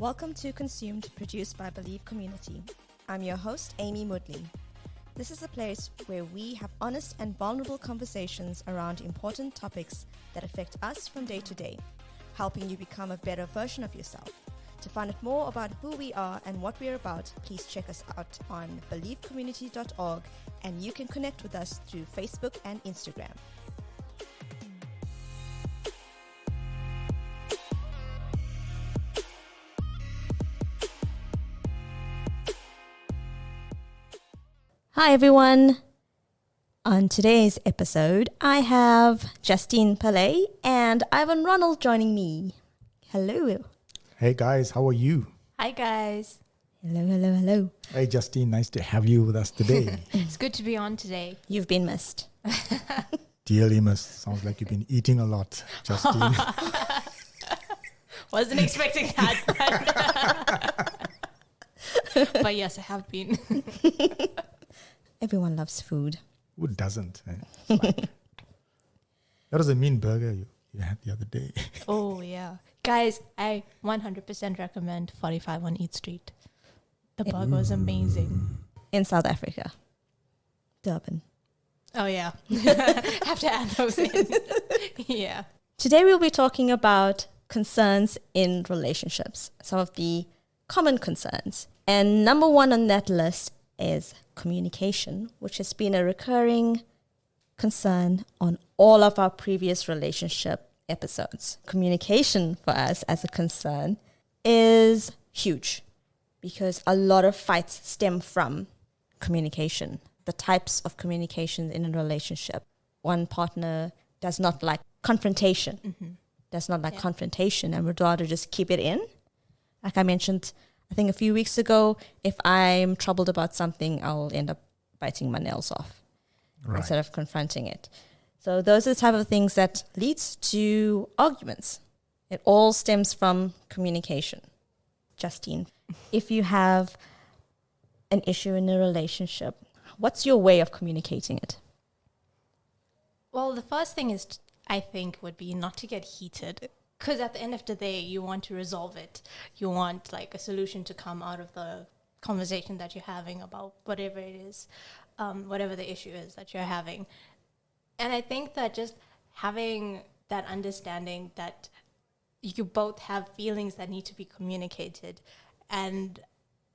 Welcome to Consumed, produced by Believe Community. I'm your host, Amy Moodley. This is a place where we have honest and vulnerable conversations around important topics that affect us from day to day, helping you become a better version of yourself. To find out more about who we are and what we're about, please check us out on believecommunity.org, and you can connect with us through Facebook and Instagram. Hi everyone. On today's episode, I have Justine Pillay and Ivan Ronald joining me. Hello. Hey guys, how are you? Hi guys. Hello. Hey Justine, nice to have you with us today. It's good to be on today. You've been missed. Dearly missed. Sounds like you've been eating a lot, Justine. Wasn't expecting that. But yes, I have been. Everyone loves food. Who doesn't? Eh? It's like, that was a mean burger you had the other day. Oh yeah. Guys, I 100% recommend 45 on Eat Street. The burger was amazing. In South Africa. Durban. Oh yeah. Have to add those in. Yeah. Today we'll be talking about concerns in relationships. Some of the common concerns. And number one on that list is communication, which has been a recurring concern on all of our previous relationship episodes. Communication for us as a concern is huge because a lot of fights stem from communication, the types of communication in a relationship. One partner does not like confrontation, and would rather just keep it in. Like I mentioned, I think a few weeks ago, if I'm troubled about something, I'll end up biting my nails off instead of confronting it. So those are the type of things that leads to arguments. It all stems from communication. Justine, if you have an issue in a relationship, what's your way of communicating it? Well, the first thing is, I think, would be not to get heated. Because at the end of the day, you want to resolve it. You want like a solution to come out of the conversation that you're having about whatever it is, whatever the issue is that you're having. And I think that just having that understanding that you both have feelings that need to be communicated and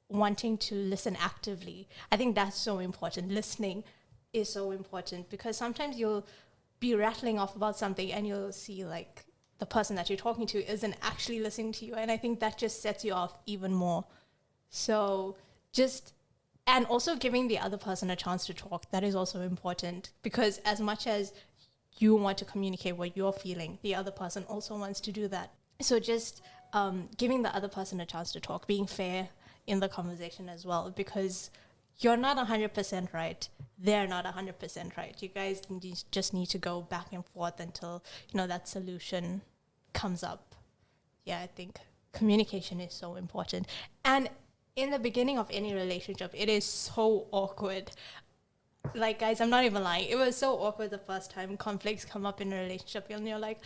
wanting to listen actively, I think that's so important. Listening is so important because sometimes you'll be rattling off about something and you'll see like the person that you're talking to isn't actually listening to you. And I think that just sets you off even more. So and also giving the other person a chance to talk, that is also important because as much as you want to communicate what you're feeling, the other person also wants to do that. So just giving the other person a chance to talk, being fair in the conversation as well, because you're not 100% right. They're not 100% right. You guys just need to go back and forth until, that solution comes up. Yeah, I think communication is so important. And in the beginning of any relationship, it is so awkward. Like, guys, I'm not even lying. It was so awkward the first time conflicts come up in a relationship. And you're like,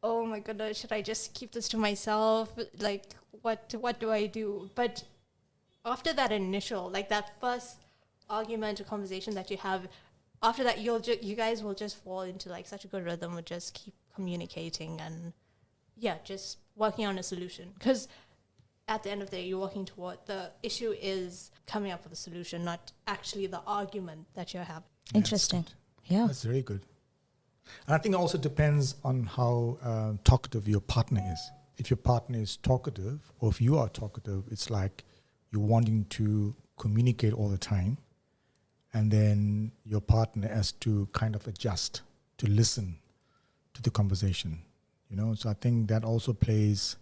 oh my goodness, should I just keep this to myself? Like, what do I do? But after that initial, like that first argument or conversation that you have, after that you guys will just fall into like such a good rhythm with just keep communicating and just working on a solution, because at the end of the day you're working toward the issue is coming up with a solution, not actually the argument that you're having. Interesting. Yeah, that's very good. And I think it also depends on how talkative your partner is. If your partner is talkative, or if you are talkative, it's like you're wanting to communicate all the time, and then your partner has to kind of adjust to listen to the conversation, So I think that also plays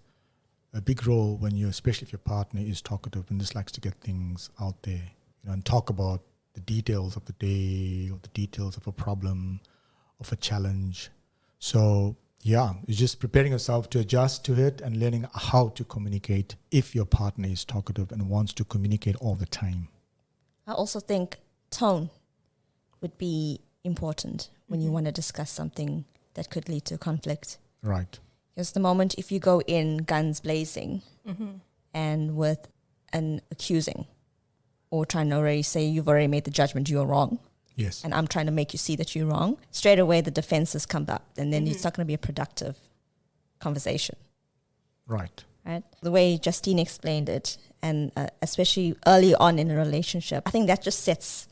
a big role when especially if your partner is talkative and just likes to get things out there, and talk about the details of the day or the details of a problem, of a challenge. So it's just preparing yourself to adjust to it and learning how to communicate if your partner is talkative and wants to communicate all the time. I also think tone would be important when you want to discuss something that could lead to conflict. Right. Because the moment if you go in guns blazing, and with an accusing, or trying to already say you've already made the judgment, you're wrong. Yes. And I'm trying to make you see that you're wrong. Straight away, the defenses come up, and then it's not going to be a productive conversation. Right. Right? The way Justine explained it, and especially early on in a relationship, I think that just sets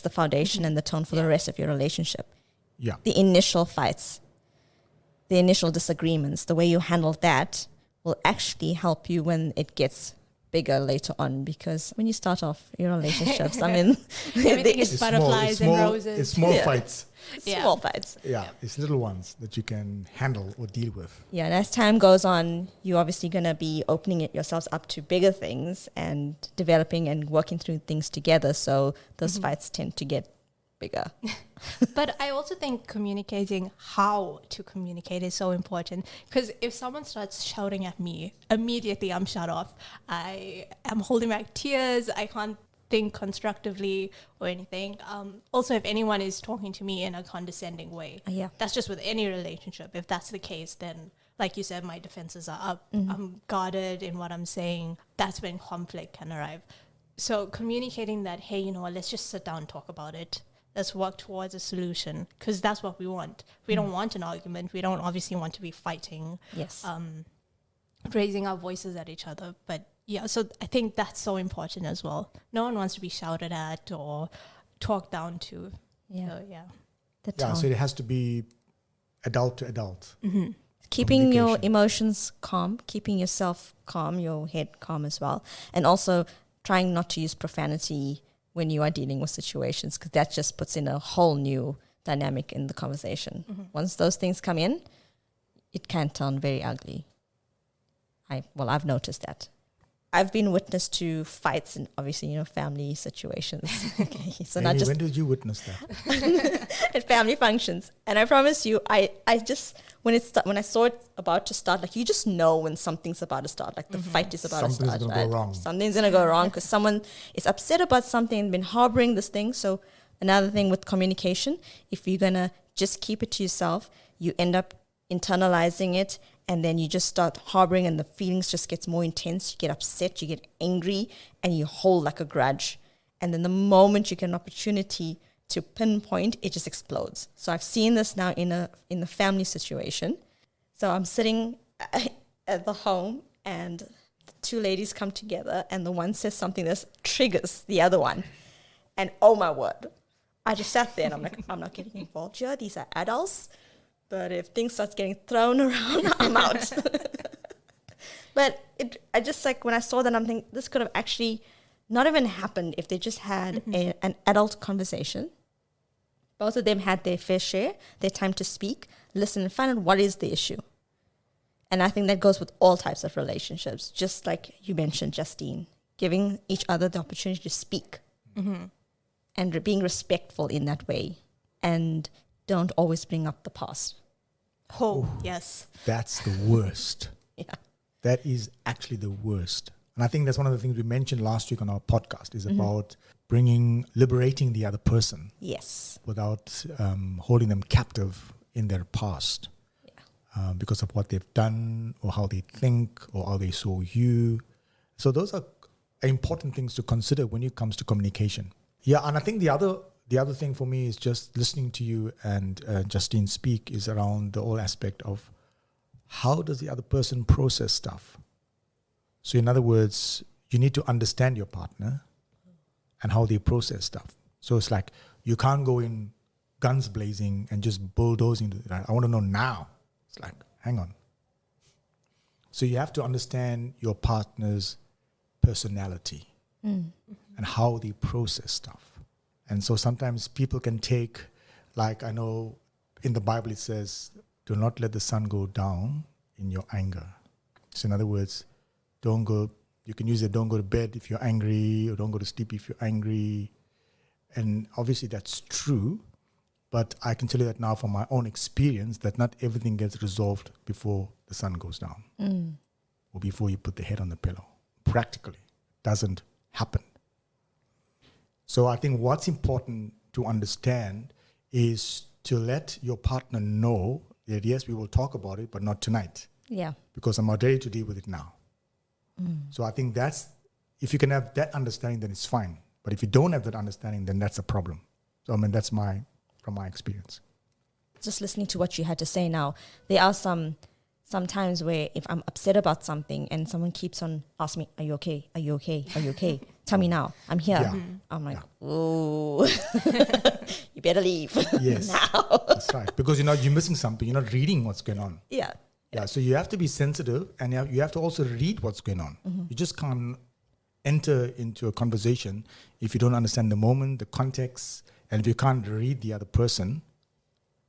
the foundation and the tone for the rest of your relationship. Yeah. The initial fights, the initial disagreements, the way you handle that will actually help you when it gets bigger later on, because when you start off your relationships, I mean, Everything is It's butterflies small, and roses. It's small fights. small fights. Yeah. It's little ones that you can handle or deal with. Yeah, and as time goes on, you're obviously going to be opening it yourselves up to bigger things and developing and working through things together. So those fights tend to get bigger. But I also think communicating how to communicate is so important, because if someone starts shouting at me, immediately I'm shut off. I am holding back tears. I can't think constructively or anything. Also, if anyone is talking to me in a condescending way, Yeah. that's just with any relationship. If that's the case, then like you said, my defenses are up. I'm guarded in what I'm saying. That's when conflict can arrive. So communicating that, hey, you know what, let's just sit down and talk about it. Let's work towards a solution, because that's what we want. We don't want an argument. We don't obviously want to be fighting, Yes. raising our voices at each other. But yeah, so I think that's so important as well. No one wants to be shouted at or talked down to. Yeah. So, yeah. The Yeah. tone. So it has to be adult to adult. Keeping your Communication. emotions calm, keeping yourself calm, your head calm as well. And also trying not to use profanity when you are dealing with situations, because that just puts in a whole new dynamic in the conversation. Once those things come in, it can turn very ugly. I've noticed that. I've been witness to fights and obviously, family situations. Okay, so not Amy, just when did you witness that? at family functions. And I promise you, I just when I saw it about to start, like, you just know when something's about to start, like the fight is about Something's to start. gonna go wrong. Something's gonna go wrong because someone is upset about something, been harboring this thing. So another thing with communication, if you're gonna just keep it to yourself, you end up internalizing it, and then you just start harboring, and the feelings just gets more intense. You get upset, you get angry, and you hold like a grudge. And then the moment you get an opportunity to pinpoint, it just explodes. So I've seen this now in the family situation. So I'm sitting at the home, and the two ladies come together, and the one says something that triggers the other one. And oh my word, I just sat there and I'm like, I'm not getting involved here. These are adults. But if things start getting thrown around, I'm out. But I just, like, when I saw that, I'm thinking this could have actually not even happened if they just had an adult conversation. Both of them had their fair share, their time to speak, listen, and find out what is the issue. And I think that goes with all types of relationships, just like you mentioned, Justine, giving each other the opportunity to speak and being respectful in that way. And don't always bring up the past. Oh, yes. That's the worst. Yeah. That is actually the worst. And I think that's one of the things we mentioned last week on our podcast is about liberating the other person Yes. without holding them captive in their past because of what they've done or how they think or how they saw you. So those are important things to consider when it comes to communication. Yeah, and I think the other thing for me is just listening to you and Justine speak is around the whole aspect of how does the other person process stuff. So in other words, you need to understand your partner and how they process stuff. So it's like you can't go in guns blazing and just bulldozing. I want to know now. It's like, hang on. So you have to understand your partner's personality and how they process stuff. And so sometimes people can take, like, I know in the Bible it says, do not let the sun go down in your anger. So in other words, you can use it, don't go to bed if you're angry, or don't go to sleep if you're angry. And obviously that's true, but I can tell you that now from my own experience that not everything gets resolved before the sun goes down or before you put the head on the pillow. Practically, doesn't happen. So I think what's important to understand is to let your partner know that, yes, we will talk about it, but not tonight. Yeah. Because I'm not ready to deal with it now. So I think if you can have that understanding, then it's fine. But if you don't have that understanding, then that's a problem. So I mean, that's from my experience. Just listening to what you had to say now, there are some times where if I'm upset about something and someone keeps on asking me, are you okay? Are you okay? Are you okay? Tell me now. I'm here. Yeah. I'm like, oh, you better leave Yes, now. that's right. Because you're missing something. You're not reading what's going on. Yeah. Yeah. So you have to be sensitive, and you have to also read what's going on. You just can't enter into a conversation if you don't understand the moment, the context, and if you can't read the other person,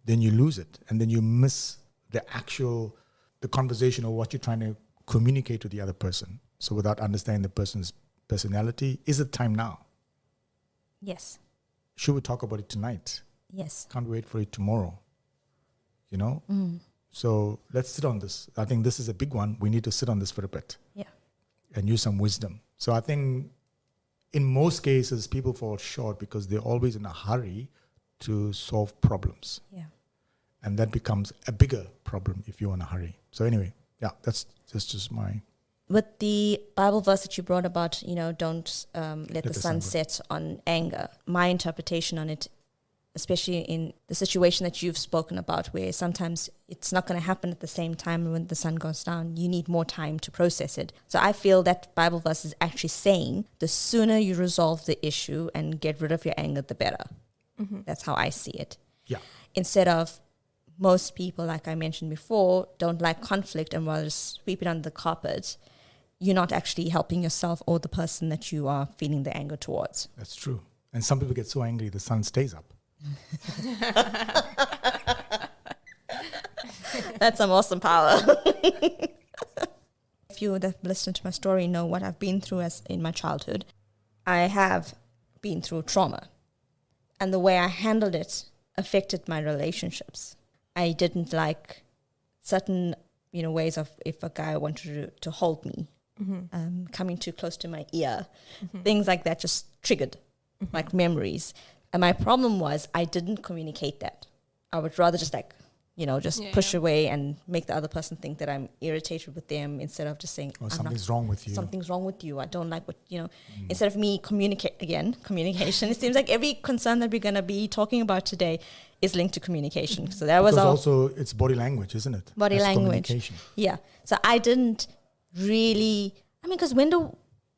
then you lose it, and then you miss the conversation or what you're trying to communicate to the other person. So without understanding the person's personality, is it time now? Yes. Should we talk about it tonight? Yes. Can't wait for it tomorrow. So let's sit on this. I think this is a big one. We need to sit on this for a bit. Yeah. And use some wisdom. So I think in most cases, people fall short because they're always in a hurry to solve problems. Yeah. And that becomes a bigger problem if you're in a hurry. So anyway, yeah, that's just my... With the Bible verse that you brought about, don't let the sun set on anger. My interpretation on it, especially in the situation that you've spoken about, where sometimes it's not going to happen at the same time when the sun goes down. You need more time to process it. So I feel that Bible verse is actually saying the sooner you resolve the issue and get rid of your anger, the better. Mm-hmm. That's how I see it. Yeah. Instead of most people, like I mentioned before, don't like conflict and will just sweep it under the carpet. You're not actually helping yourself or the person that you are feeling the anger towards. That's true. And some people get so angry the sun stays up. That's some awesome power. If you that have listened to my story know what I've been through as in my childhood. I have been through trauma. And the way I handled it affected my relationships. I didn't like certain, ways of if a guy wanted to hold me, coming too close to my ear, things like that just triggered like memories. And my problem was I didn't communicate that. I would rather just push away and make the other person think that I'm irritated with them instead of just saying, something's wrong with you. Something's wrong with you. I don't like what, instead of me communication. It seems like every concern that we're going to be talking about today is linked to communication. So that was also it's body language, isn't it? Body language. Communication. Yeah. So I didn't really, because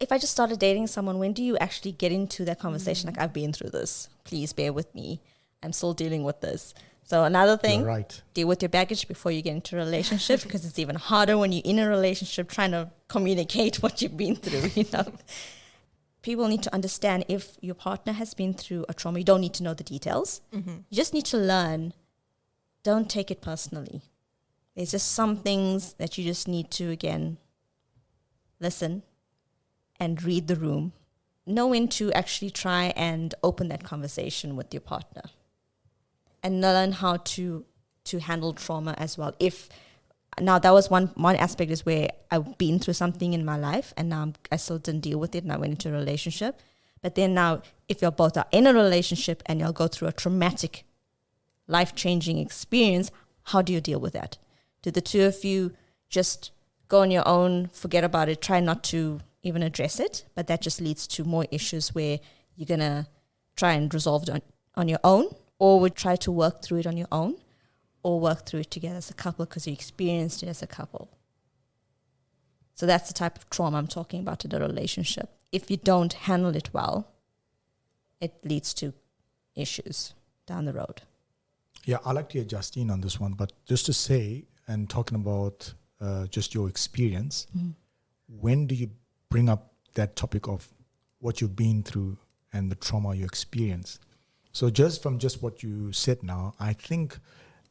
if I just started dating someone, when do you actually get into that conversation? Like, I've been through this. Please bear with me. I'm still dealing with this. So another thing, deal with your baggage before you get into a relationship, because it's even harder when you're in a relationship trying to communicate what you've been through, People need to understand if your partner has been through a trauma. You don't need to know the details. Mm-hmm. You just need to learn. Don't take it personally. There's just some things that you just need to, again, listen and read the room. Know when to actually try and open that conversation with your partner. And learn how to handle trauma as well. Now that was one aspect is where I've been through something in my life and now I still didn't deal with it and I went into a relationship. But then now if you're both are in a relationship and you'll go through a traumatic, life-changing experience, how do you deal with that? Do the two of you just go on your own, forget about it, try not to even address it? But that just leads to more issues where you're going to try and resolve it on your own, or would try to work through it on your own, or work through it together as a couple because you experienced it as a couple. So that's the type of trauma I'm talking about in a relationship. If you don't handle it well, it leads to issues down the road. Yeah, I like to hear Justine on this one, but just to say, and talking about just your experience, when do you bring up that topic of what you've been through and the trauma you experienced? So just from what you said now, I think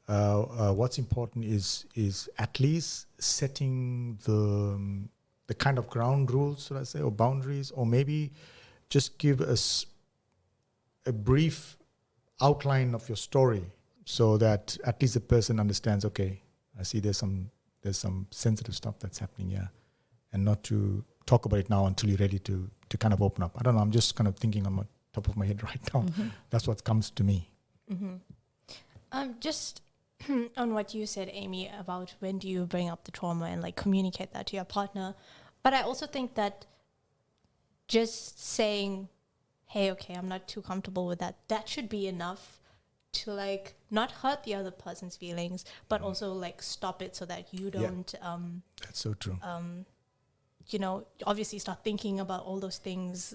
what's important is at least setting the kind of ground rules, should I say, or boundaries, or maybe just give us a brief outline of your story so that at least the person understands, okay, I see there's some sensitive stuff that's happening here, and not to talk about it now until you're ready to kind of open up. I don't know, I'm just kind of thinking on my top of my head right now. That's what comes to me. Just on what you said, Amy, about when do you bring up the trauma and like communicate that to your partner. But I also think that just saying, hey, okay, I'm not too comfortable with that, that should be enough to like not hurt the other person's feelings, but also like stop it so that you don't That's so true. you know, obviously start thinking about all those things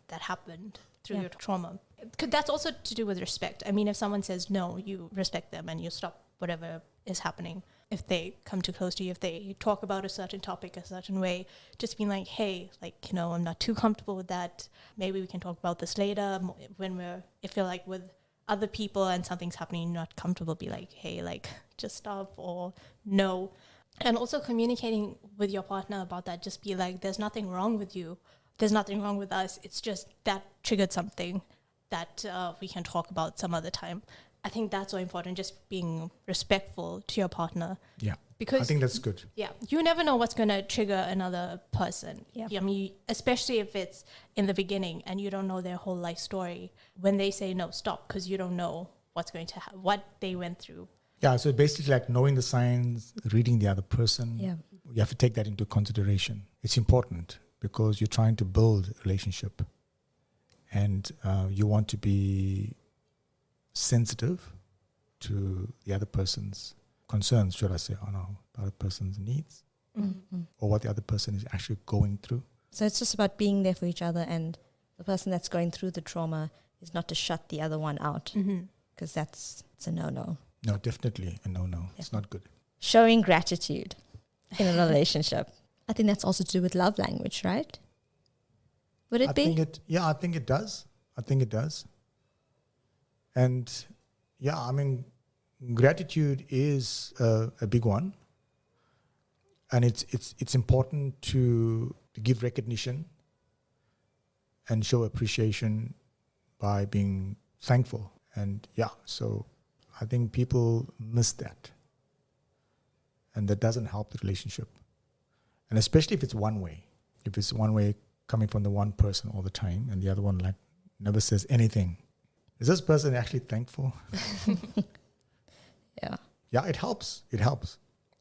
that happened through your trauma. 'Cause that's also to do with respect. I mean, if someone says no, you respect them and you stop whatever is happening. If they come too close to you, if they talk about a certain topic a certain way, just being like, hey, like, you know, I'm not too comfortable with that. Maybe we can talk about this later when if you're like with other people and something's happening, you're not comfortable, be like, hey, like, just stop or no. And also communicating with your partner about that, just be like, there's nothing wrong with you. There's nothing wrong with us. It's just that triggered something that we can talk about some other time. I think that's so important, just being respectful to your partner. Yeah. Because I think that's good. Yeah. You never know what's going to trigger another person. Yeah. I mean, especially if it's in the beginning and you don't know their whole life story. When they say no, stop, because you don't know what's going to happen, what they went through. Yeah, so basically like knowing the signs, reading the other person. Yeah. You have to take that into consideration. It's important because you're trying to build a relationship and you want to be sensitive to the other person's concerns, should I say, or no, the other person's needs or what the other person is actually going through. So it's just about being there for each other, and the person that's going through the trauma is not to shut the other one out, because it's a no-no. No, definitely a no-no. Yeah. It's not good. Showing gratitude in a relationship. I think that's also to do with love language, right? Would it be? I think it does. And yeah, I mean, gratitude is a big one, and it's important to give recognition and show appreciation by being thankful. And yeah, so I think people miss that, and that doesn't help the relationship. And especially if it's one way coming from the one person all the time, and the other one like never says anything. Is this person actually thankful? Yeah. Yeah, it helps.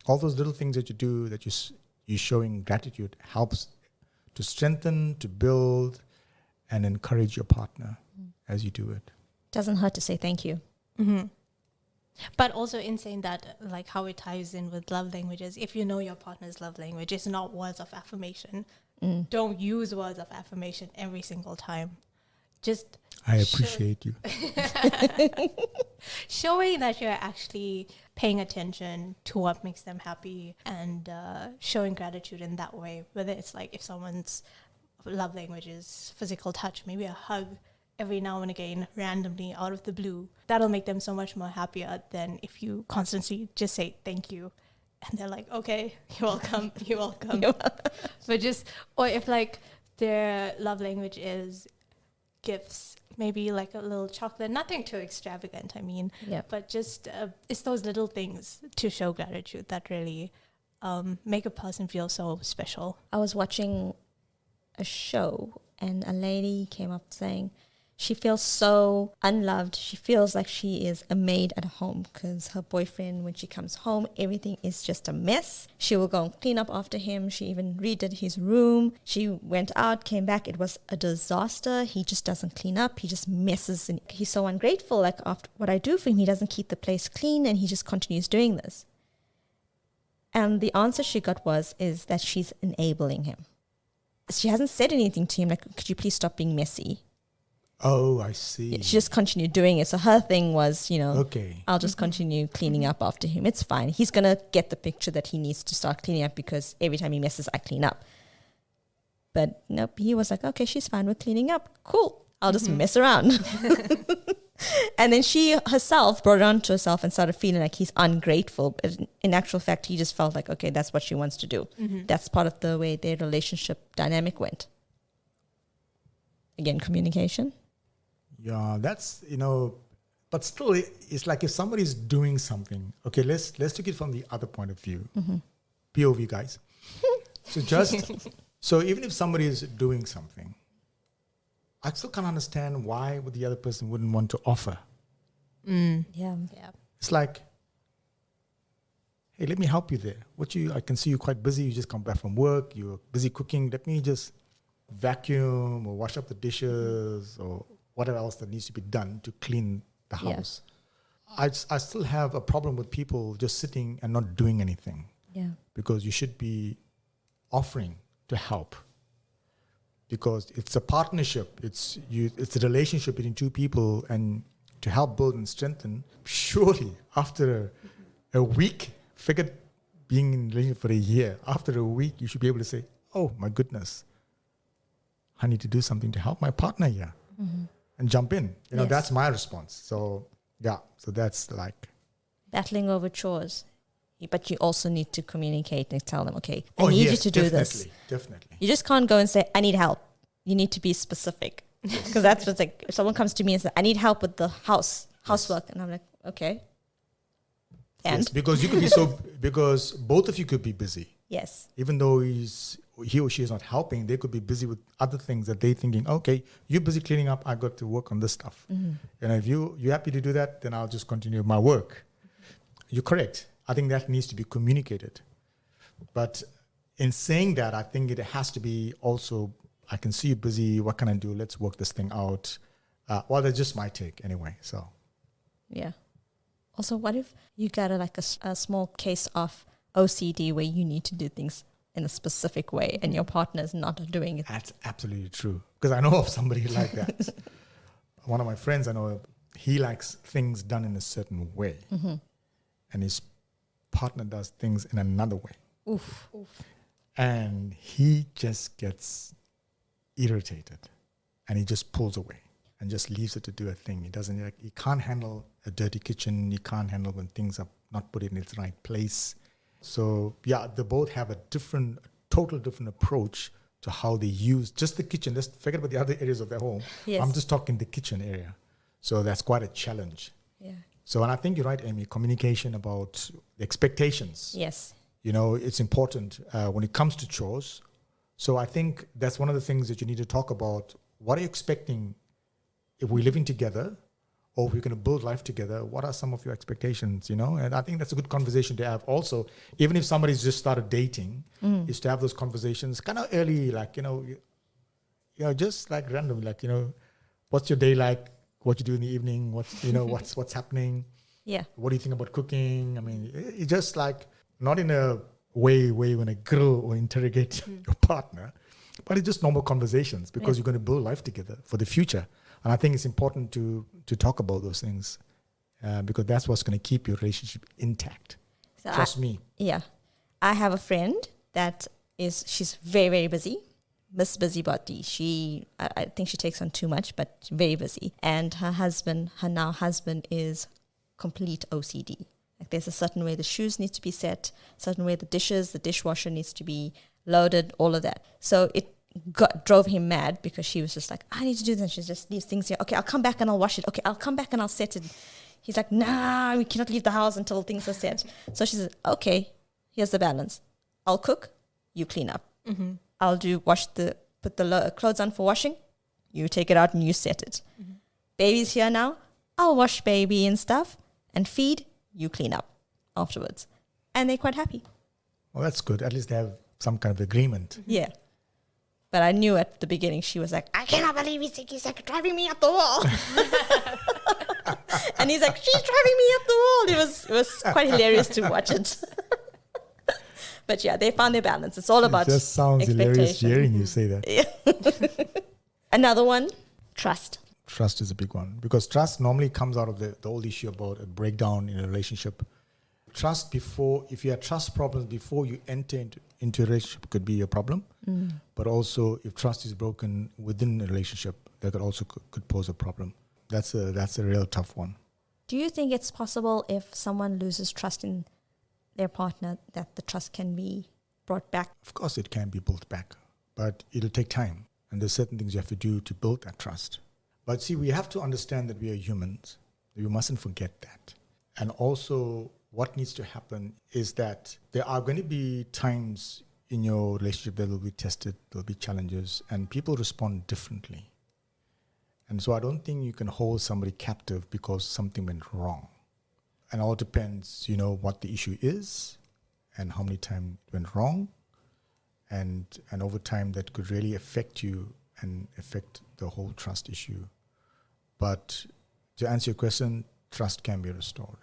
All those little things that you do, that you're showing gratitude, helps to strengthen, to build, and encourage your partner as you do it. Doesn't hurt to say thank you. But also in saying that, like how it ties in with love languages, if you know your partner's love language, it's not words of affirmation. Don't use words of affirmation every single time. Just I appreciate you. Showing that you're actually paying attention to what makes them happy, and showing gratitude in that way, whether it's like if someone's love language is physical touch, maybe a hug every now and again, randomly out of the blue, that'll make them so much more happier than if you constantly just say thank you and they're like, okay, you're welcome. But or if like their love language is gifts, maybe like a little chocolate, nothing too extravagant, I mean, but just it's those little things to show gratitude that really make a person feel so special. I was watching a show and a lady came up saying she feels so unloved. She feels like she is a maid at home because her boyfriend, when she comes home, everything is just a mess. She will go and clean up after him. She even redid his room. She went out, came back. It was a disaster. He just doesn't clean up. He just messes. And he's so ungrateful. Like after what I do for him, he doesn't keep the place clean and he just continues doing this. And the answer she got is that she's enabling him. She hasn't said anything to him like, could you please stop being messy? Oh, I see. She just continued doing it. So her thing was, okay, I'll just continue cleaning up after him. It's fine. He's going to get the picture that he needs to start cleaning up because every time he messes, I clean up. But nope, he was like, okay, she's fine with cleaning up. Cool. I'll just mess around. And then she herself brought it on to herself and started feeling like he's ungrateful. But in actual fact, he just felt like, okay, that's what she wants to do. That's part of the way their relationship dynamic went. Again, communication. Yeah, that's, but still it's like if somebody's doing something, okay, let's take it from the other point of view. POV, guys. So even if somebody is doing something, I still can't understand why would the other person wouldn't want to offer. Yeah. It's like, hey, let me help you there. I can see you're quite busy. You just come back from work. You're busy cooking. Let me just vacuum or wash up the dishes or whatever else that needs to be done to clean the Yeah. house. I still have a problem with people just sitting and not doing anything, Yeah. because you should be offering to help, because it's a partnership. It's a relationship between two people, and to help build and strengthen. Surely after a week, forget being in a relationship for a year, after a week you should be able to say, oh my goodness, I need to do something to help my partner here, and jump in. Yes. That's my response. So so that's like, Battling over chores. But you also need to communicate and tell them, okay, I need you to do this. Definitely. You just can't go and say, I need help. You need to be specific. Because that's what's like, if someone comes to me and says, I need help with the housework. And I'm like, okay. And? Yes, because you could be because both of you could be busy. Yes. Even though he or she is not helping, they could be busy with other things that they're thinking, okay, you're busy cleaning up, I got to work on this stuff. And if you're happy to do that, then I'll just continue my work. You're correct. I think that needs to be communicated. But in saying that, I think it has to be also, I can see you busy, what can I do? Let's work this thing out. Well, that's just my take anyway. So, Yeah. Also, what if you got a small case of OCD where you need to do things in a specific way and your partner is not doing it? that's absolutely true. Because I know of somebody like that. One of my friends, I know, he likes things done in a certain way. And his partner does things in another way. Oof. And he just gets irritated and he just pulls away and just leaves it to do a thing. He can't handle a dirty kitchen. He can't handle when things are not put in its right place. So they both have a total different approach to how they use just the kitchen. Just forget about the other areas of their home. Yes. I'm just talking the kitchen area. So that's quite a challenge. Yeah. So, and I think you're right, Amy, communication about the expectations. Yes. It's important when it comes to chores. So I think that's one of the things that you need to talk about. What are you expecting if we're living together, or if we're going to build life together? What are some of your expectations, And I think that's a good conversation to have also, even if somebody's just started dating, is to have those conversations kind of early, like, just like random, like, what's your day like? What you do in the evening? What's happening? Yeah. What do you think about cooking? I mean, it's just like, not in a way when I grill or interrogate your partner, but it's just normal conversations, because you're going to build life together for the future. And I think it's important to talk about those things because that's what's going to keep your relationship intact. So Trust me. Yeah. I have a friend she's very, very busy. Miss Busybody. I think she takes on too much, but very busy. And her now husband is complete OCD. Like, there's a certain way the shoes need to be set, certain way the dishwasher needs to be loaded, all of that. So it drove him mad, because she was just like, I need to do this. And she just leaves things here. Okay, I'll come back and I'll wash it. Okay, I'll come back and I'll set it. He's like, nah, we cannot leave the house until things are set. So she says, okay, here's the balance. I'll cook, you clean up. I'll put the clothes on for washing, you take it out and you set it. Baby's here now, I'll wash baby and stuff and feed, you clean up afterwards. And they're quite happy. Well, that's good. At least they have some kind of agreement. Yeah. But I knew at the beginning she was like, I cannot believe he's like driving me up the wall. And he's like, she's driving me up the wall. It was quite hilarious to watch it. But yeah, they found their balance. It's all about It just sounds hilarious expectation. hearing you say that. Yeah. Another one, trust. Trust is a big one, because trust normally comes out of the old issue about a breakdown in a relationship. Trust if you have trust problems before you enter into a relationship, could be a problem. But also, if trust is broken within a relationship, that could pose a problem. That's a real tough one. Do you think it's possible, if someone loses trust in their partner, that the trust can be brought back? Of course, it can be built back, but it'll take time. And there's certain things you have to do to build that trust. But see, we have to understand that we are humans. We mustn't forget that. And also, what needs to happen is that there are going to be times in your relationship that will be tested, there'll be challenges, and people respond differently. And so I don't think you can hold somebody captive because something went wrong. And it all depends, what the issue is, and how many times it went wrong. And over time, that could really affect you and affect the whole trust issue. But to answer your question, trust can be restored.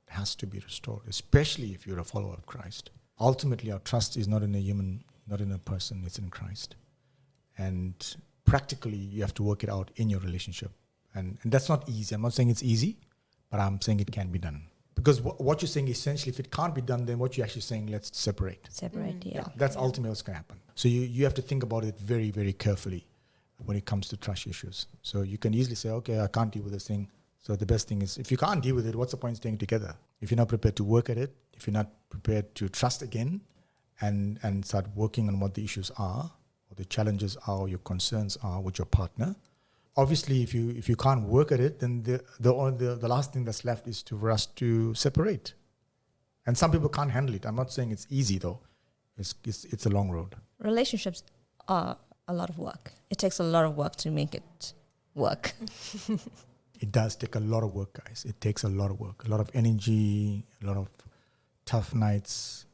It has to be restored, especially if you're a follower of Christ. Ultimately, our trust is not in a human, not in a person, it's in Christ. And practically, you have to work it out in your relationship. And that's not easy. I'm not saying it's easy, but I'm saying it can be done. Because what you're saying, essentially, if it can't be done, then what you're actually saying, let's separate. Yeah. That's ultimately what's going to happen. So you have to think about it very, very carefully when it comes to trust issues. So you can easily say, okay, I can't deal with this thing. So the best thing is, if you can't deal with it, what's the point of staying together? If you're not prepared to work at it, if you're not prepared to trust again and start working on what the issues are, or the challenges are, or your concerns are with your partner, obviously, if you can't work at it, then the last thing that's left is for us to separate. And some people can't handle it. I'm not saying it's easy, though. It's a long road. Relationships are a lot of work. It takes a lot of work to make it work. It does take a lot of work, guys. It takes a lot of work, a lot of energy, a lot of tough nights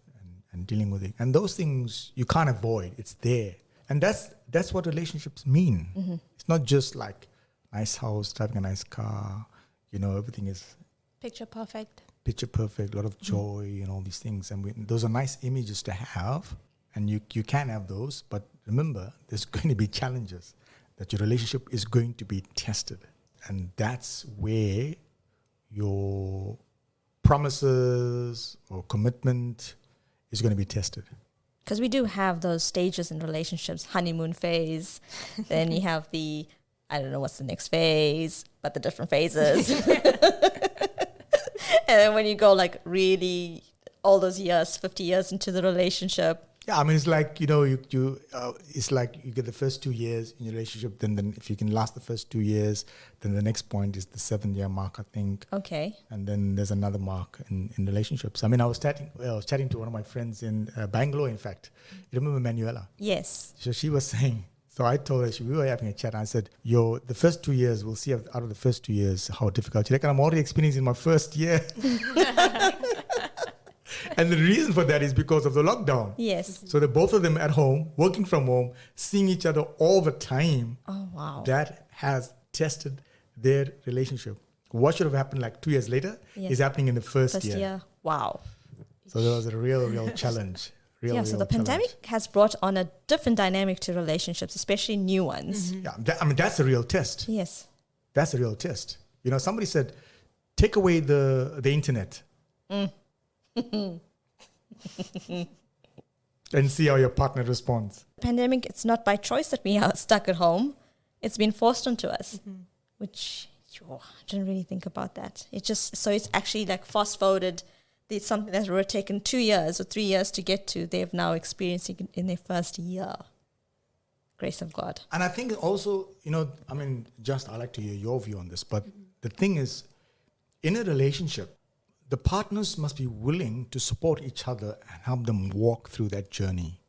and dealing with it. And those things you can't avoid. It's there. And that's what relationships mean. Mm-hmm. It's not just like nice house, driving a nice car, everything is picture perfect, a lot of joy and all these things. And those are nice images to have. And you can have those. But remember, there's going to be challenges, that your relationship is going to be tested. And that's where your promises or commitment is going to be tested. Because we do have those stages in relationships, honeymoon phase. Then you have I don't know what's the next phase, but the different phases. And then when you go like really all those years, 50 years into the relationship. Yeah, I mean, it's like, it's like you get the first 2 years in your relationship, then if you can last the first 2 years, then the next point is the 7-year mark, I think. Okay. And then there's another mark in relationships. I mean, I was chatting to one of my friends in Bangalore, in fact. You remember Manuela? Yes. So she was saying, so I told her, we were having a chat, and I said, the first 2 years, we'll see out of the first 2 years how difficult. She reckon I'm already experiencing my first year. And the reason for that is because of the lockdown. Yes. So the both of them at home, working from home, seeing each other all the time. Oh, wow. That has tested their relationship. What should have happened like 2 years later is happening in the first year. Wow. So there was a real challenge. So the pandemic has brought on a different dynamic to relationships, especially new ones. Mm-hmm. Yeah, that's a real test. Yes. That's a real test. Somebody said, take away the internet. And see how your partner responds. Pandemic, it's not by choice that we are stuck at home. It's been forced onto us, which I didn't really think about that. It's actually like fast forwarded. It's something that would have taken 2 years or 3 years to get to. They've now experienced it in their first year. Grace of God. And I think also, I'd like to hear your view on this, but the thing is, in a relationship, the partners must be willing to support each other and help them walk through that journey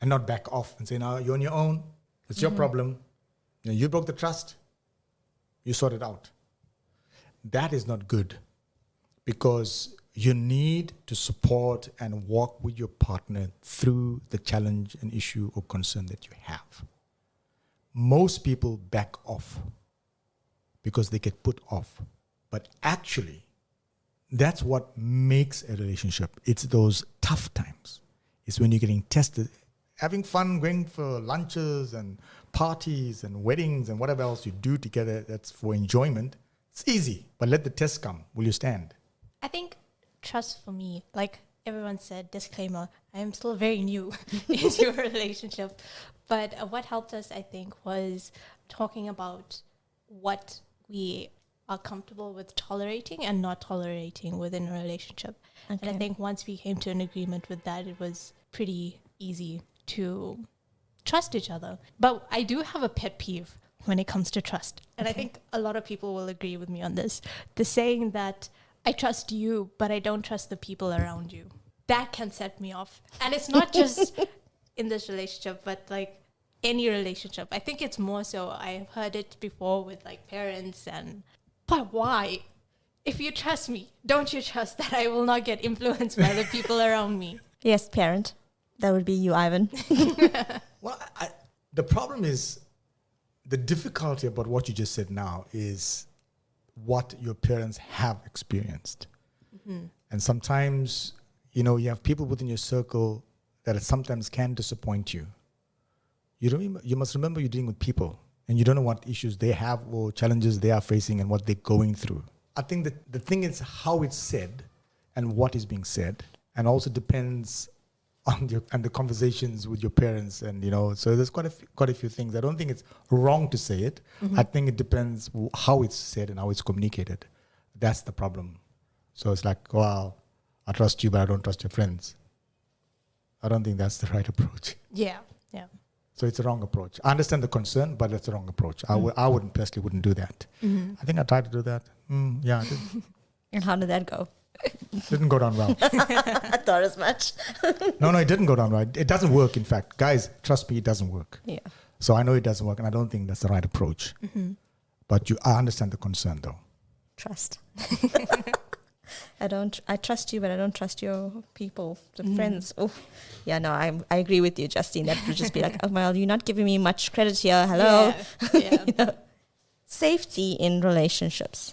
and not back off and say, now you're on your own. It's your problem. You broke the trust. You sort it out. That is not good, because you need to support and walk with your partner through the challenge and issue or concern that you have. Most people back off because they get put off. But actually, that's what makes a relationship. It's those tough times. It's when you're getting tested, having fun, going for lunches and parties and weddings and whatever else you do together that's for enjoyment. It's easy, but let the test come. Will you stand? I think trust for me, like everyone said, disclaimer, I am still very new into a relationship. But what helped us, I think, was talking about what we are comfortable with tolerating and not tolerating within a relationship. Okay. And I think once we came to an agreement with that, it was pretty easy to trust each other. But I do have a pet peeve when it comes to trust. And I think a lot of people will agree with me on this. The saying that I trust you, but I don't trust the people around you. That can set me off. And it's not just in this relationship, but like any relationship. I think it's more so, I've heard it before with like parents but why? If you trust me, don't you trust that I will not get influenced by the people around me? Yes, parent. That would be you, Ivan. Well, the problem is, the difficulty about what you just said now is what your parents have experienced. And sometimes, you have people within your circle that sometimes can disappoint you. You must remember you're dealing with people, and you don't know what issues they have or challenges they are facing and what they're going through. I think that the thing is how it's said and what is being said, and also depends on the conversations with your parents, and so there's quite a few things. I don't think it's wrong to say it. I think it depends how it's said and how it's communicated. That's the problem. So it's like, well, I trust you, but I don't trust your friends. I don't think that's the right approach. Yeah. So it's a wrong approach. I understand the concern, but it's a wrong approach. I personally wouldn't do that. I think I tried to do that. Yeah, I did. And how did that go? Didn't go down well. I thought as much. No, it didn't go down well. It doesn't work, in fact. Guys, trust me, it doesn't work. Yeah. So I know it doesn't work, and I don't think that's the right approach. But I understand the concern, though. Trust. I trust you, but I don't trust your people, the friends. Oh, yeah, no, I agree with you, Justine. That would just be like, oh, well, you're not giving me much credit here. Hello. Yeah. Safety in relationships.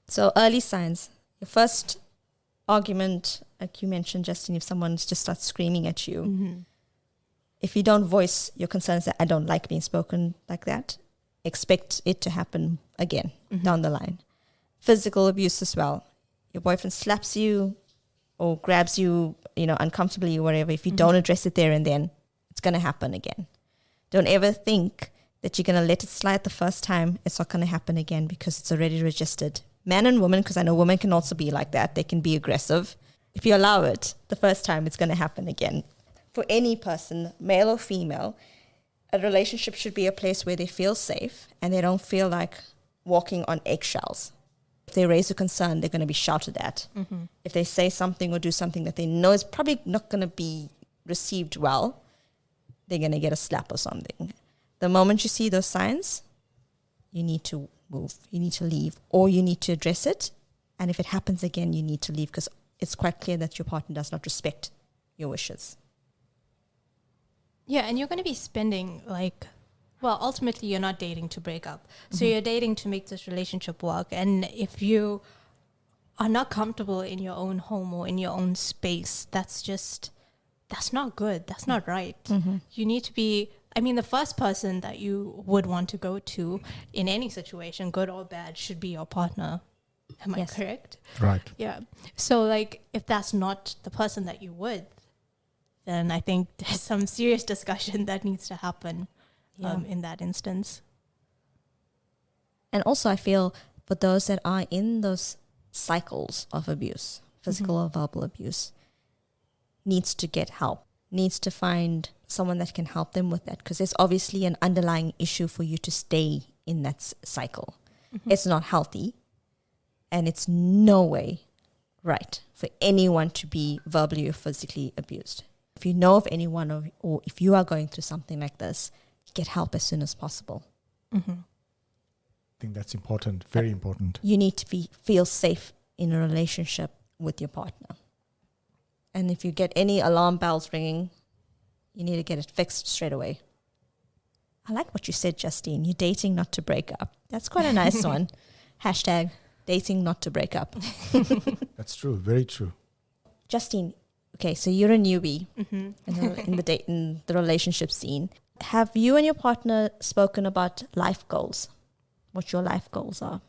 So early signs. Your first argument, like you mentioned, Justine, if someone just starts screaming at you, if you don't voice your concerns that I don't like being spoken like that, expect it to happen again down the line. Physical abuse as well. Your boyfriend slaps you or grabs you, uncomfortably or whatever. If you don't address it there and then, it's going to happen again. Don't ever think that you're going to let it slide the first time. It's not going to happen again because it's already registered. Man and woman, because I know women can also be like that. They can be aggressive. If you allow it the first time, it's going to happen again. For any person, male or female, a relationship should be a place where they feel safe and they don't feel like walking on eggshells. If they raise a concern, they're going to be shouted at. If they say something or do something that they know is probably not going to be received well, they're going to get a slap or something. The moment you see those signs, you need to move, you need to leave, or you need to address it. And if it happens again, you need to leave because it's quite clear that your partner does not respect your wishes. Yeah, and you're going to be spending ultimately you're not dating to break up. So you're dating to make this relationship work. And if you are not comfortable in your own home or in your own space, that's not good. That's not right. You need to be, the first person that you would want to go to in any situation, good or bad, should be your partner. Am I correct? Right. Yeah. So if that's not the person that you would, then I think there's some serious discussion that needs to happen in that instance. And also I feel for those that are in those cycles of abuse, physical or verbal abuse, needs to get help, needs to find someone that can help them with that because there's obviously an underlying issue for you to stay in that cycle. It's not healthy and it's no way right for anyone to be verbally or physically abused. If you know of anyone or if you are going through something like this, get help as soon as possible. I think that's important, very important. You need to feel safe in a relationship with your partner. And if you get any alarm bells ringing, you need to get it fixed straight away. I like what you said, Justine. You're dating not to break up. That's quite a nice one. Hashtag dating not to break up. That's true, very true. Justine, okay, so you're a newbie in the relationship scene. Have you and your partner spoken about life goals? What your life goals are?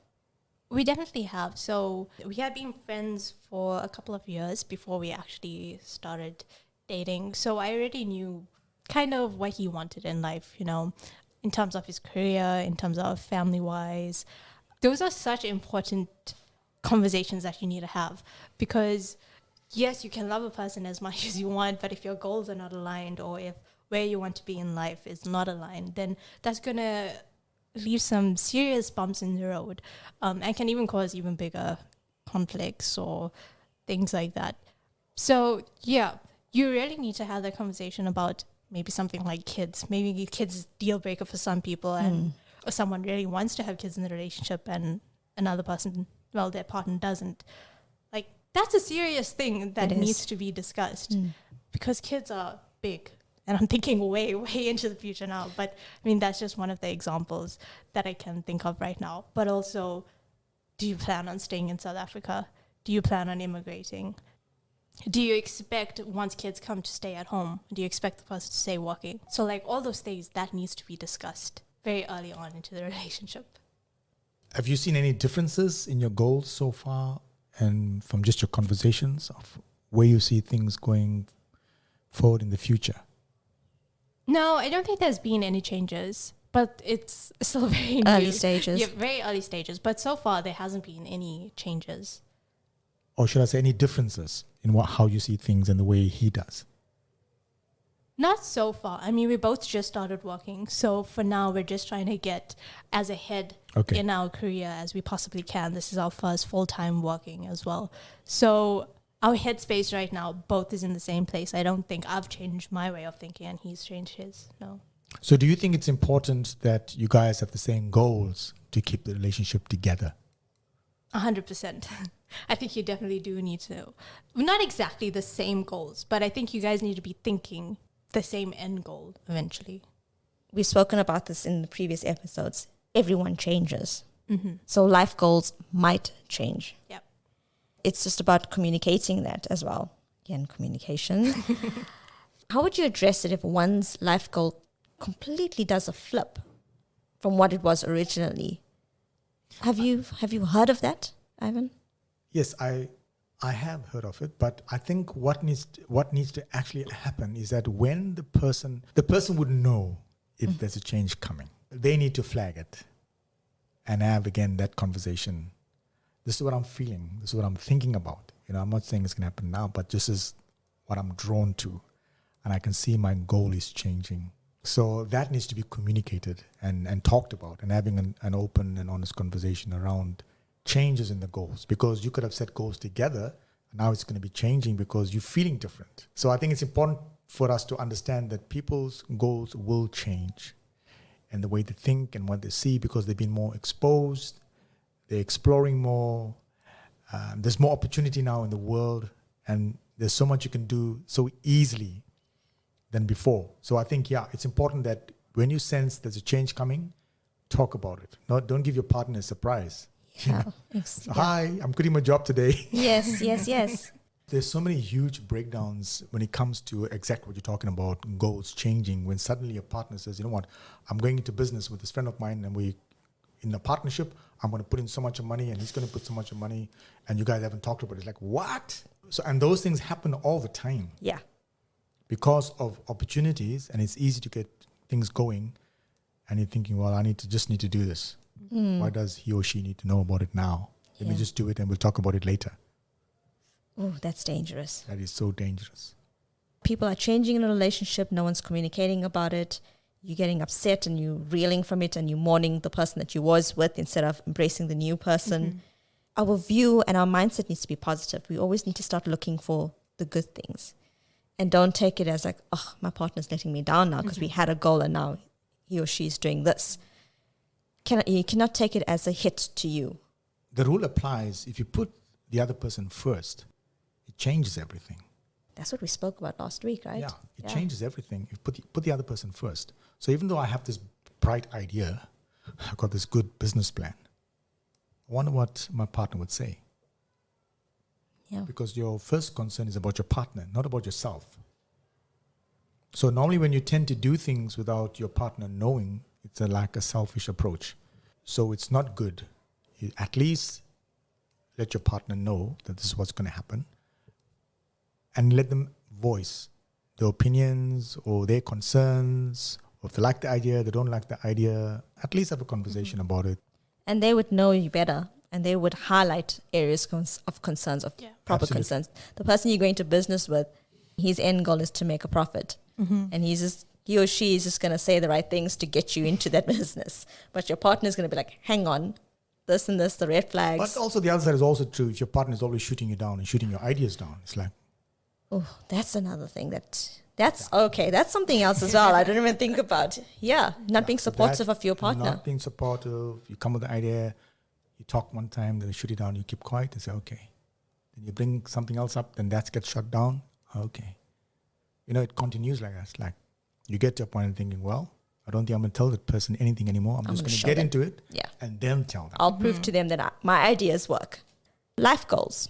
We definitely have. So we had been friends for a couple of years before we actually started dating. So I already knew kind of what he wanted in life, in terms of his career, in terms of family-wise. Those are such important conversations that you need to have because, yes, you can love a person as much as you want, but if your goals are not aligned or if where you want to be in life is not aligned, then that's going to leave some serious bumps in the road and can even cause even bigger conflicts or things like that. So, yeah, you really need to have that conversation about maybe something like kids. Maybe kids is deal breaker for some people and or someone really wants to have kids in the relationship and another person, their partner doesn't. that's a serious thing that It is. needs to be discussed because kids are big. And I'm thinking way, way into the future now. But I mean, that's just one of the examples that I can think of right now. But also, do you plan on staying in South Africa? Do you plan on immigrating? Do you expect once kids come to stay at home? Do you expect the person to stay working? So like all those things, that needs to be discussed very early on into the relationship. Have you seen any differences in your goals so far, and from just your conversations of where you see things going forward in the future? No, I don't think there's been any changes, but it's still very Early new. stages. Yeah, very early stages. But so far, there hasn't been any changes. Or should I say any differences in how you see things and the way he does? Not so far. I mean, we both just started working. So for now, we're just trying to get as ahead in our career as we possibly can. This is our first full-time working as well. So our headspace right now, both is in the same place. I don't think I've changed my way of thinking and he's changed his. No. So do you think it's important that you guys have the same goals to keep the relationship together? 100%. I think you definitely do need to. Not exactly the same goals, but I think you guys need to be thinking the same end goal eventually. We've spoken about this in the previous episodes. Everyone changes. So life goals might change. Yep. It's just about communicating that as well. Again, communication. How would you address it if one's life goal completely does a flip from what it was originally? Have you heard of that, Ivan? Yes, I have heard of it, but I think what needs to actually happen is that when the person would know if there's a change coming. They need to flag it and have again that conversation. This is what I'm feeling. This is what I'm thinking about. I'm not saying it's going to happen now, but this is what I'm drawn to, and I can see my goal is changing. So that needs to be communicated and talked about, and having an open and honest conversation around changes in the goals, because you could have set goals together and now it's going to be changing because you're feeling different. So I think it's important for us to understand that people's goals will change and the way they think and what they see, because they've been more exposed, they're exploring more, there's more opportunity now in the world, and there's so much you can do so easily than before. So I think, it's important that when you sense there's a change coming, talk about it. Don't give your partner a surprise. Yeah. Hi, I'm quitting my job today. Yes. There's so many huge breakdowns when it comes to exactly what you're talking about, goals changing, when suddenly your partner says, you know what, I'm going into business with this friend of mine and we in a partnership, I'm going to put in so much money and he's going to put so much money, and you guys haven't talked about it. It's like, what? So, and those things happen all the time. Yeah. Because of opportunities, and it's easy to get things going, and you're thinking, well, I just need to do this. Why does he or she need to know about it now? Let me just do it and we'll talk about it later. Oh, that's dangerous. That is so dangerous. People are changing in a relationship. No one's communicating about it. You're getting upset and you're reeling from it and you're mourning the person that you was with instead of embracing the new person. Our view and our mindset needs to be positive. We always need to start looking for the good things. And don't take it as like, oh, my partner's letting me down now because we had a goal and now he or she's doing this. You cannot take it as a hit to you. The rule applies if you put the other person first. It changes everything. That's what we spoke about last week, right? Yeah, it changes everything. You put the other person first. So even though I have this bright idea, I've got this good business plan, I wonder what my partner would say. Yeah. Because your first concern is about your partner, not about yourself. So normally when you tend to do things without your partner knowing, it's like a selfish approach. So it's not good. You at least let your partner know that this is what's going to happen, and let them voice their opinions or their concerns, or if they like the idea, they don't like the idea, at least have a conversation about it. And they would know you better, and they would highlight areas of concerns, of proper Absolutely. concerns. The person you're going to business with, his end goal is to make a profit. And he or she is just going to say the right things to get you into that business. But your partner is going to be like, hang on, this and this, the red flags. But also the other side is also true. If your partner is always shooting you down and shooting your ideas down, it's like, oh, that's another thing that's okay. That's something else as well. I didn't even think about. Yeah, not being supportive of your partner. Not being supportive. You come with the idea, you talk one time, then they shoot it down, you keep quiet and say, okay. Then you bring something else up, then that gets shut down. Okay. It continues like that. It's like you get to a point of thinking, well, I don't think I'm going to tell that person anything anymore. I'm just going to get into it and then tell them. I'll prove to them that my ideas work. Life goals.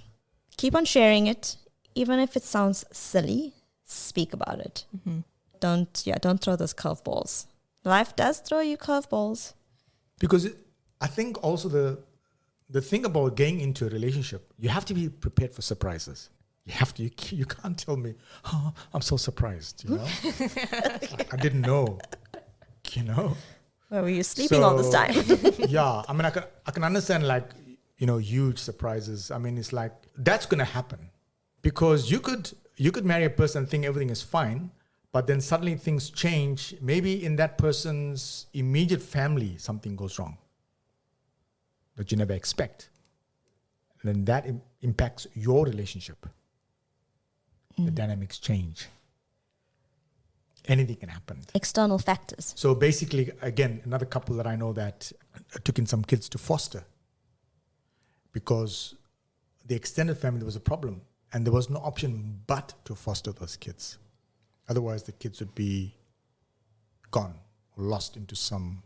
Keep on sharing it. Even if it sounds silly, speak about it. Don't throw those curveballs. Life does throw you curveballs. Because I think also the thing about getting into a relationship, you have to be prepared for surprises. You have to. You can't tell me, oh, I'm so surprised, I didn't know, Where were you sleeping all this time? Yeah, I mean, I can understand huge surprises. I mean, it's like, that's going to happen. Because you could marry a person and think everything is fine, but then suddenly things change. Maybe in that person's immediate family, something goes wrong that you never expect. And then that impacts your relationship. The dynamics change. Anything can happen. External factors. So basically, again, another couple that I know that took in some kids to foster because the extended family was a problem and there was no option but to foster those kids. Otherwise, the kids would be gone or lost into some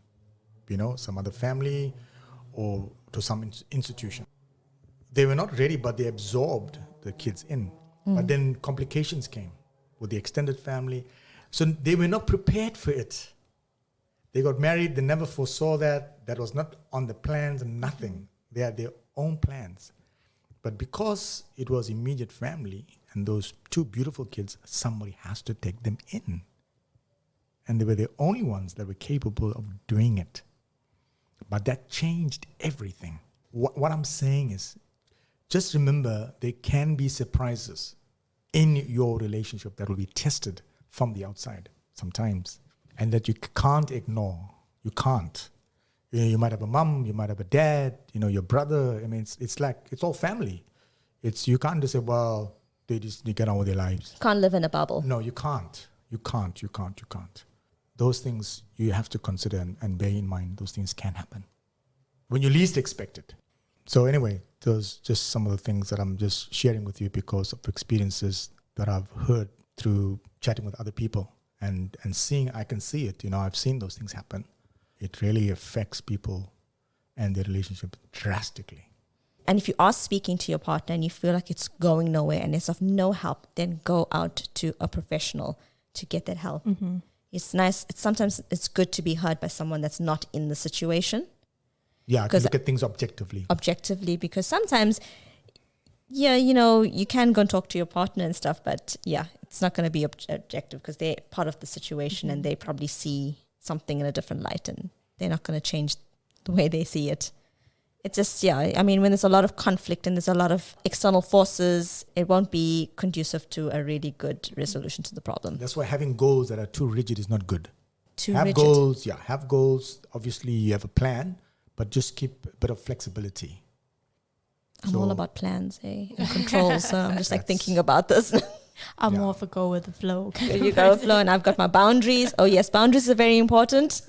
other family or to some institution. They were not ready, but they absorbed the kids in. But then complications came with the extended family. So they were not prepared for it. They got married. They never foresaw that. That was not on the plans and nothing. They had their own plans. But because it was immediate family and those two beautiful kids, somebody has to take them in. And they were the only ones that were capable of doing it. But that changed everything. What I'm saying is, just remember, there can be surprises in your relationship that will be tested from the outside sometimes and that you can't ignore. You can't. You might have a mom, you might have a dad, your brother. I mean, it's like, it's all family. You can't just say, well, they get on with their lives. Can't live in a bubble. No, you can't. You can't. Those things you have to consider and bear in mind. Those things can happen when you least expect it. So anyway, those just some of the things that I'm just sharing with you because of experiences that I've heard through chatting with other people and seeing. I can see it. I've seen those things happen. It really affects people and their relationship drastically. And if you are speaking to your partner and you feel like it's going nowhere and it's of no help, then go out to a professional to get that help. It's nice. Sometimes it's good to be heard by someone that's not in the situation. Yeah, to look at things objectively. Because sometimes, you can go and talk to your partner and stuff, but it's not going to be objective because they're part of the situation and they probably see something in a different light and they're not going to change the way they see it. It's just, when there's a lot of conflict and there's a lot of external forces, it won't be conducive to a really good resolution to the problem. That's why having goals that are too rigid is not good. Have goals. Obviously, you have a plan, but just keep a bit of flexibility. I'm all about plans, and control. So I'm just thinking about this. I'm more of a go with the flow. You go with the flow, and I've got my boundaries. Oh yes, boundaries are very important.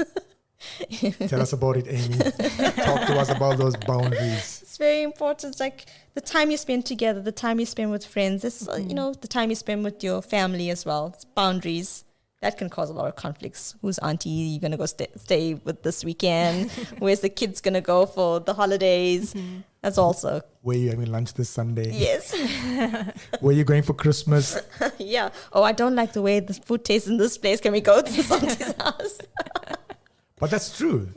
Tell us about it, Amy. Talk to us about those boundaries. It's very important. It's like the time you spend together, the time you spend with friends. It's the time you spend with your family as well. It's boundaries. That can cause a lot of conflicts. Whose auntie are you going to go stay with this weekend? Where's the kids going to go for the holidays? That's also... Where are you having lunch this Sunday? Yes. Where are you going for Christmas? Yeah. Oh, I don't like the way the food tastes in this place. Can we go to this auntie's house? But that's true.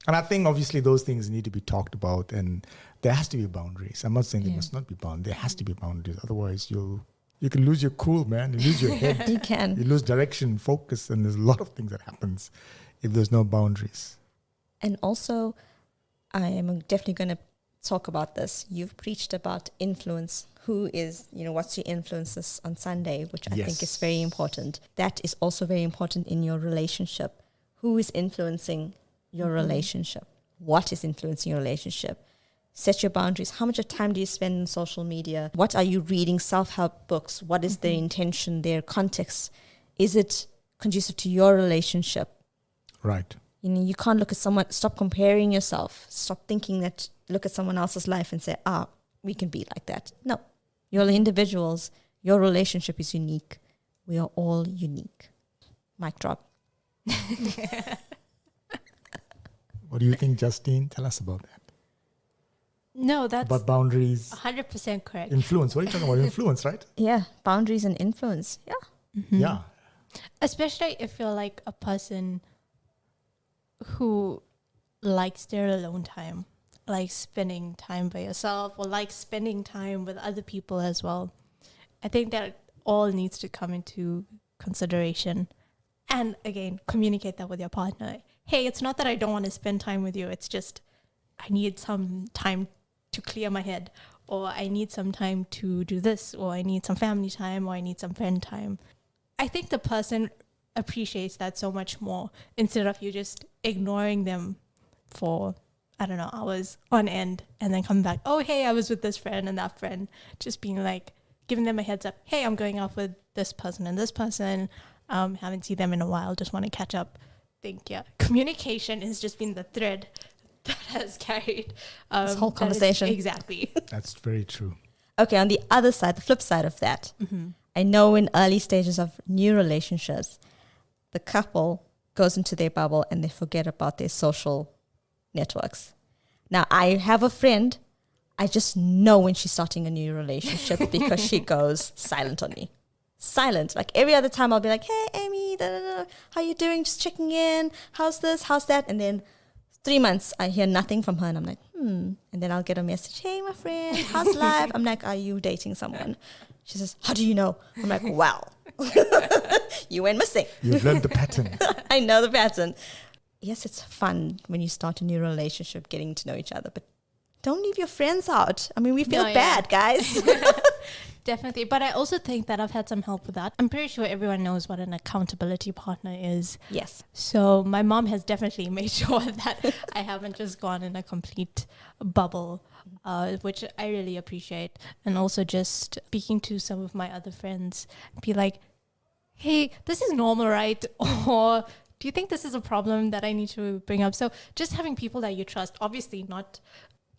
And I think obviously those things need to be talked about and there has to be boundaries. I'm not saying there must not be boundaries. There has to be boundaries. Otherwise you can lose your cool, man. You lose your head. You can. You lose direction, focus, and there's a lot of things that happens if there's no boundaries. And also, I am definitely going to talk about this. You've preached about influence. Who is, what's your influences on Sunday, which I think is very important. That is also very important in your relationship. Who is influencing your relationship? What is influencing your relationship? Set your boundaries. How much of time do you spend on social media? What are you reading? Self-help books. What is their intention, their context? Is it conducive to your relationship? Right. You can't look at someone, stop comparing yourself. Stop thinking that, look at someone else's life and say, we can be like that. No, You're individuals. Your relationship is unique. We are all unique. Mic drop. What do you think, Justine? Tell us about that. No, that's About boundaries, 100% correct. influence. What are you talking about? Influence, right? Yeah, boundaries and influence. Yeah. Yeah. Especially if you're like a person who likes their alone time, like spending time by yourself or like spending time with other people as well. I think that all needs to come into consideration. And again, communicate that with your partner. Hey, it's not that I don't want to spend time with you. It's just I need some time to clear my head, or I need some time to do this, or I need some family time, or I need some friend time. I think the person appreciates that so much more instead of you just ignoring them for, I don't know, hours on end and then coming back, oh, hey, I was with this friend and that friend. Just being like, giving them a heads up. Hey, I'm going out with this person and this person. Haven't seen them in a while. Just want to catch up. Communication has just been the thread that has carried this whole conversation. Exactly. That's very true. Okay, on the other side, the flip side of that, I know in early stages of new relationships, the couple goes into their bubble and they forget about their social networks. Now, I have a friend, I just know when she's starting a new relationship because she goes silent on me. Silent. Like every other time I'll be like, hey, Amy, how you doing? Just checking in. How's this? How's that? And then 3 months, I hear nothing from her and I'm like, And then I'll get a message, hey, my friend, how's life? I'm like, are you dating someone? She says, how do you know? I'm like, well, you went missing. You've learned the pattern. I know the pattern. Yes, it's fun when you start a new relationship, getting to know each other, but don't leave your friends out. I mean, we feel bad, guys. Definitely. But I also think that I've had some help with that. I'm pretty sure everyone knows what an accountability partner is. Yes. So my mom has definitely made sure that I haven't just gone in a complete bubble, which I really appreciate. And also just speaking to some of my other friends, be like, hey, this is normal, right? Or do you think this is a problem that I need to bring up? So just having people that you trust, obviously not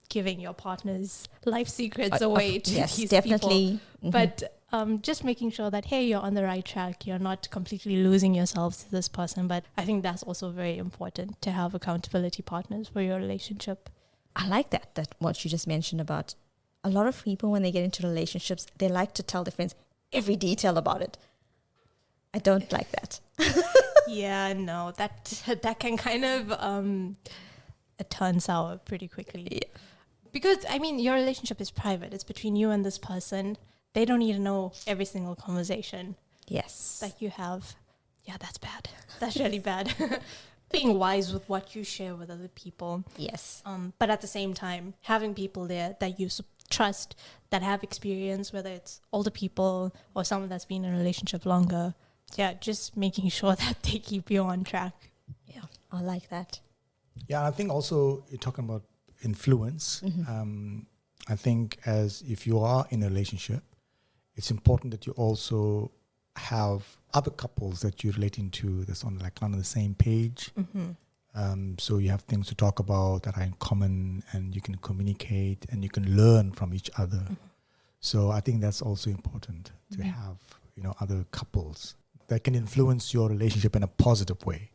giving your partner's life secrets away to these definitely. people. But just making sure that, hey, you're on the right track. You're not completely losing yourself to this person. But I think that's also very important to have accountability partners for your relationship. I like that what you just mentioned about a lot of people when they get into relationships, they like to tell their friends every detail about it. I don't like that. Yeah, no, that can kind of turn sour pretty quickly. Yeah. Because, I mean, your relationship is private. It's between you and this person. They don't need to know every single conversation that you have. Yeah, that's bad. That's really bad. Being wise with what you share with other people. Yes. But at the same time, having people there that you trust, that have experience, whether it's older people or someone that's been in a relationship longer. Yeah, just making sure that they keep you on track. Yeah, I like that. Yeah, I think also you're talking about influence. I think as if you are in a relationship, it's important that you also have other couples that you're relating to that's on the same page. So you have things to talk about that are in common, and you can communicate and you can learn from each other. So I think that's also important to have, other couples that can influence your relationship in a positive way.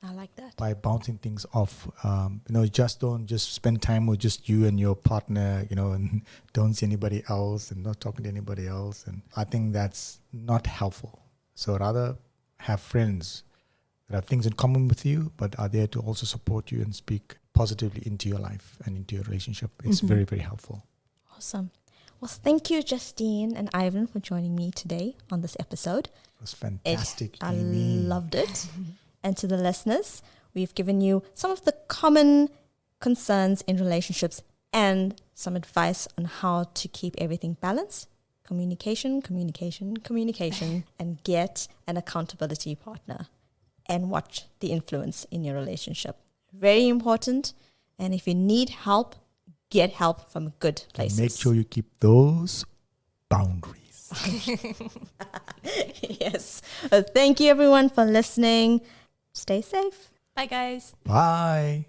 I like that. By bouncing things off, don't spend time with just you and your partner, and don't see anybody else and not talking to anybody else. And I think that's not helpful. So rather have friends that have things in common with you, but are there to also support you and speak positively into your life and into your relationship. It's very, very helpful. Awesome. Well, thank you, Justine and Ivan, for joining me today on this episode. It was fantastic, I Amy. loved it. And to the listeners, we've given you some of the common concerns in relationships and some advice on how to keep everything balanced. Communication, and get an accountability partner and watch the influence in your relationship. Very important. And if you need help, get help from good places. Make sure you keep those boundaries. Yes. Thank you, everyone, for listening. Stay safe. Bye, guys. Bye.